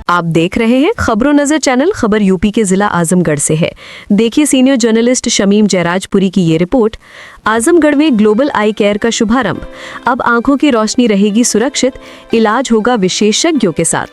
आप देख रहे हैं खबरों नजर चैनल। खबर यूपी के जिला आजमगढ़ से है। देखिए सीनियर जर्नलिस्ट शमीम जयराजपुरी की ये रिपोर्ट। आजमगढ़ में ग्लोबल आई केयर का शुभारंभ। अब आंखों की रोशनी रहेगी सुरक्षित, इलाज होगा विशेषज्ञों के साथ।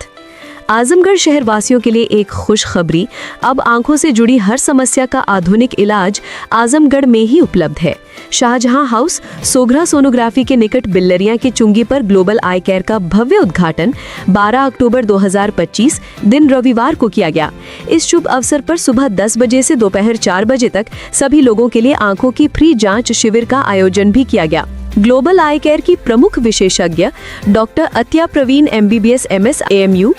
आजमगढ़ शहर वासियों के लिए एक खुशखबरी। अब आंखों से जुड़ी हर समस्या का आधुनिक इलाज आजमगढ़ में ही उपलब्ध है। शाहजहां हाउस सोगरा सोनोग्राफी के निकट बिल्लरिया की चुंगी पर ग्लोबल आई केयर का भव्य उद्घाटन 12 अक्टूबर 2025 दिन रविवार को किया गया। इस शुभ अवसर पर सुबह 10 बजे से दोपहर 4 बजे तक सभी लोगों के लिए आंखों की फ्री जांच शिविर का आयोजन भी किया गया। ग्लोबल आई केयर की प्रमुख विशेषज्ञ doctor Atya Praveen MBBS MS AMU,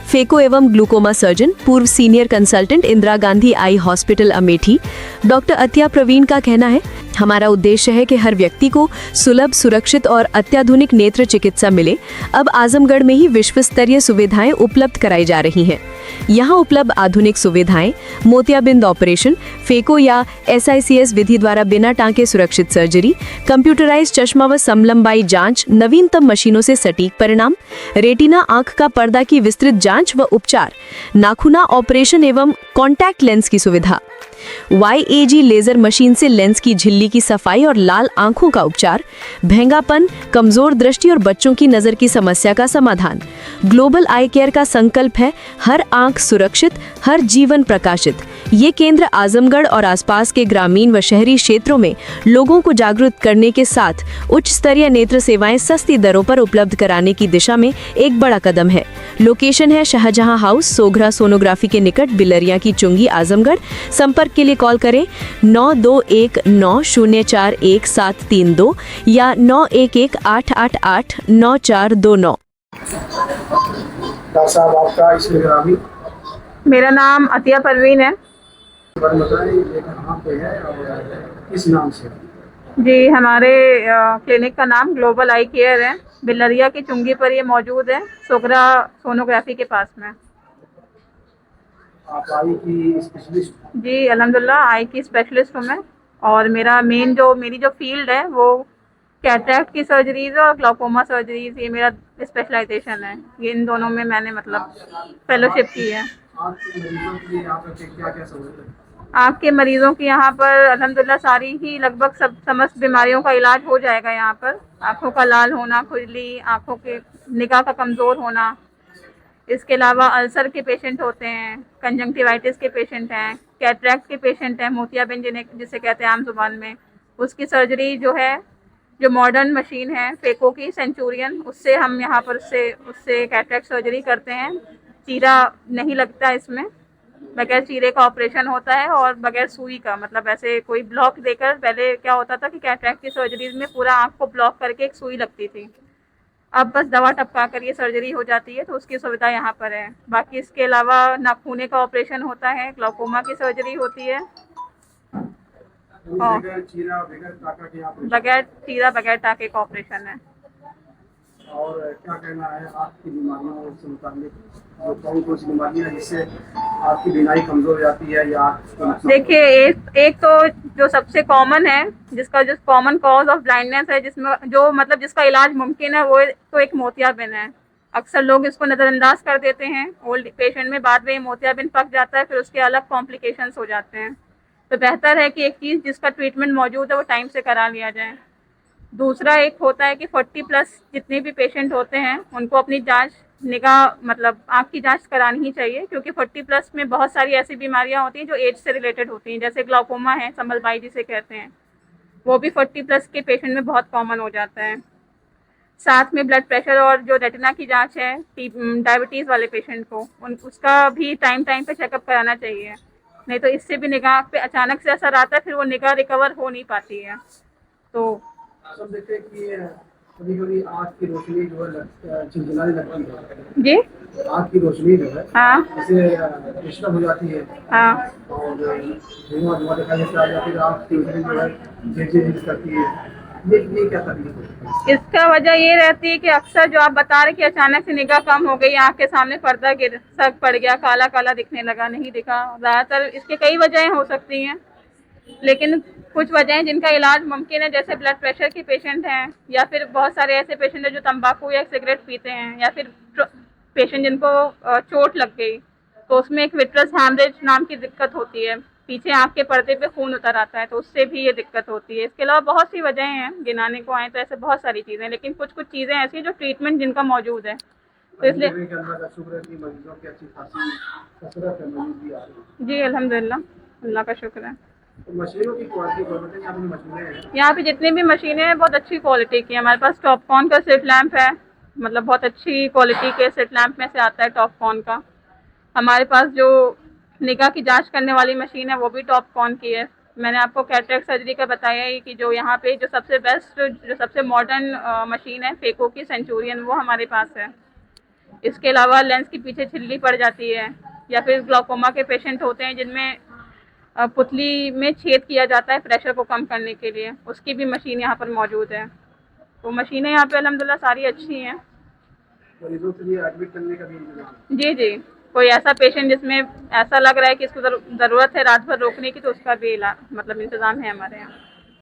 phaco एवं ग्लूकोमा सर्जन, पूर्व senior consultant, Indira Gandhi eye hospital Amethi. Doctor Atya Praveen का कहना है, हमारा उद्देश्य है कि हर व्यक्ति को सुलभ, सुरक्षित और अत्याधुनिक नेत्र चिकित्सा मिले। अब आजमगढ़ में ही विश्व स्तरीय सुविधाएं उपलब्ध कराई जा रही हैं। यहाँ उपलब्ध आधुनिक सुविधाएं मोतियाबिंद ऑपरेशन, फेको या SICS विधि द्वारा बिना टांके सुरक्षित सर्जरी, कंप्यूटराइज चश्मा व समलंबाई जांच, नवीनतम मशीनों से सटीक परिणाम, रेटिना आंख का पर्दा की विस्तृत जांच व उपचार, नाखूना ऑपरेशन एवं कॉन्टैक्ट लेंस की सुविधा, YAG लेजर मशीन से लेंस की झिल्ली की सफाई और लाल आंखों का उपचार, भैंगापन, कमजोर दृष्टि और बच्चों की नजर की समस्या का समाधान। ग्लोबल आई केयर का संकल्प है हर आंख सुरक्षित, हर जीवन प्रकाशित। ये केंद्र आजमगढ़ और आसपास के ग्रामीण व शहरी क्षेत्रों में लोगों को जागरूक करने के साथ उच्च स्तरीय नेत्र सेवाएं सस्ती दरों पर उपलब्ध कराने की दिशा में एक बड़ा कदम है। लोकेशन है शाहजहां हाउस सोगरा सोनोग्राफी के निकट बिल्लरिया की चुंगी, आजमगढ़। संपर्क के लिए कॉल करें 9219041732 या 9118889429। डॉक्टर साहब, आपका इसमें ग्रामीण मेरा नाम अतिया परवीन है बताइए, ये कहाँ पे है और किस नाम से? जी। हमारे क्लिनिक का नाम ग्लोबल आई केयर है। बिल्लरिया की चुंगी पर ये मौजूद है, सोगरा सोनोग्राफी के पास में। आप आई की स्पेशलिस्ट? जी अल्हम्दुलिल्लाह, आई की स्पेशलिस्ट हूँ मैं। और मेरी जो फील्ड है वो कैटरैक्ट की सर्जरीज और ग्लाउकोमा सर्जरीज, ये मेरा स्पेशलाइजेशन है। ये इन दोनों में मैंने फेलोशिप की है। आपके मरीजों के लिए यहाँ पे क्या क्या सहूलत है? आँख के मरीजों की यहाँ पर अल्हम्दुलिल्लाह सारी ही लगभग समस्त बीमारियों का इलाज हो जाएगा यहाँ पर। आँखों का लाल होना, खुजली, आँखों के निगाह का कमज़ोर होना, इसके अलावा अल्सर के पेशेंट होते हैं, कंजंक्टिवाइटिस के पेशेंट हैं, कैटरैक्ट के पेशेंट हैं, मोतियाबिंद जिसे कहते हैं आम जुबान में, उसकी सर्जरी जो मॉडर्न मशीन है फेको की सेंचुरियन, उससे हम यहाँ पर उससे कैटरैक्ट सर्जरी करते हैं। चीरा नहीं लगता इसमें, बगैर चीरे का ऑपरेशन होता है और बगैर सुई का। मतलब ऐसे कोई ब्लॉक देकर, पहले क्या होता था कि कैटरैक्ट की सर्जरीज में पूरा आँख को ब्लॉक करके एक सुई लगती थी, अब बस दवा टपका कर ये सर्जरी हो जाती है, तो उसकी सुविधा यहाँ पर है। बाकी इसके अलावा नाखूने का ऑपरेशन होता है, ग्लाउकोमा की सर्जरी होती है, बगैर चीरा बगैर टाके का ऑपरेशन है। और क्या कहना है आपकी बीमारियों से मुताबिक, कौन कौन सी बीमारियाँ जिससे आपकी बीनाई कमजोर हो जाती है या देखिए, एक तो जो सबसे कॉमन है, जिसका जो कॉमन कॉज ऑफ ब्लाइंडनेस है, जिसका इलाज मुमकिन है, वो तो एक मोतियाबिंद है। अक्सर लोग इसको नज़रअंदाज कर देते हैं ओल्ड पेशेंट में, बाद में ये मोतियाबिंद पक जाता है, फिर उसके अलग कॉम्प्लिकेशंस हो जाते हैं। तो बेहतर है कि एक चीज़ जिसका ट्रीटमेंट मौजूद है वो टाइम से करा लिया जाए। दूसरा एक होता है कि 40+ जितने भी पेशेंट होते हैं उनको अपनी जांच, आँख की जांच करानी ही चाहिए, क्योंकि 40+ में बहुत सारी ऐसी बीमारियां होती हैं जो एज से रिलेटेड होती हैं। जैसे ग्लाउकोमा है, समलबाई जिसे कहते हैं, वो भी 40+ के पेशेंट में बहुत कॉमन हो जाता है। साथ में ब्लड प्रेशर और जो रेटिना की जांच है, डायबिटीज़ वाले पेशेंट को, उसका भी टाइम पे चेकअप कराना चाहिए। नहीं तो इससे भी निगाह पे अचानक से असर आता है, फिर वो निगाह रिकवर हो नहीं पाती है। तो सब देखते हैं कि कभी आँख की रोशनी जो है झिलझिलाने लगती है जी, आँख की रोशनी जो है हाँ जैसे डिस्टर्ब हो जाती है हाँ, और धुआं धुआं दिखाई देता है, या फिर आँख की रोशनी जो है झिलझिल करती है। ये क्या तकलीफ है? इसका वजह ये रहती है कि अक्सर जो आप बता रहे कि अचानक से निगाह कम हो गई, आँख के सामने पर्दा सग पड़ गया, काला काला दिखने लगा, नहीं दिखा। ज़्यादातर इसके कई वजहें हो सकती हैं, लेकिन कुछ वजहें जिनका इलाज मुमकिन है, जैसे ब्लड प्रेशर के पेशेंट हैं, या फिर बहुत सारे ऐसे पेशेंट हैं जो तंबाकू या सिगरेट पीते हैं, या फिर पेशेंट जिनको चोट लग गई तो उसमें एक विट्रस हैमरेज नाम की दिक्कत होती है, पीछे आँख के पर्दे पे खून उतर आता है, तो उससे भी ये दिक्कत होती है। इसके अलावा बहुत सी वजहें हैं, गिनाने को आए तो ऐसे बहुत सारी चीज़ें, लेकिन कुछ कुछ चीज़ें ऐसी हैं जो ट्रीटमेंट जिनका मौजूद है, तो इसलिए मेरे ख्याल में शुक्र है कि मरीजों की अच्छी खासी कसरत है, मरीज भी आ रही है। जी अल्हम्दुलिल्लाह, अल्लाह का शुक्र है। तो मशीनों की क्वालिटी बहुत है, यहाँ पे मशीनें हैं। यहाँ पे जितनी भी मशीनें हैं बहुत अच्छी क्वालिटी की हैं। हमारे पास टॉपकॉन का स्लिट लैंप है, मतलब बहुत अच्छी क्वालिटी के स्लिट लैंप में से आता है टॉपकॉन का। हमारे पास जो निगाह की जांच करने वाली मशीन है वो भी टॉपकॉन की है। मैंने आपको कैटरेक्ट सर्जरी का बताया ही कि जो यहाँ पे जो सबसे बेस्ट, जो सबसे मॉडर्न मशीन है फेको की सेंचुरियन, वो हमारे पास है। इसके अलावा लेंस के पीछे झिल्ली पड़ जाती है या फिर ग्लाउकोमा के पेशेंट होते हैं जिनमें पुतली में छेद किया जाता है प्रेशर को कम करने के लिए, उसकी भी मशीन यहाँ पर मौजूद है। तो मशीनें यहाँ पे अल्हम्दुलिल्लाह सारी अच्छी हैं। मरीजों के लिए एडमिट करने का भी इंतजाम है। जी जी, कोई ऐसा पेशेंट जिसमें ऐसा लग रहा है कि इसको ज़रूरत है रात भर रोकने की, तो उसका भी मतलब इंतज़ाम है हमारे यहाँ।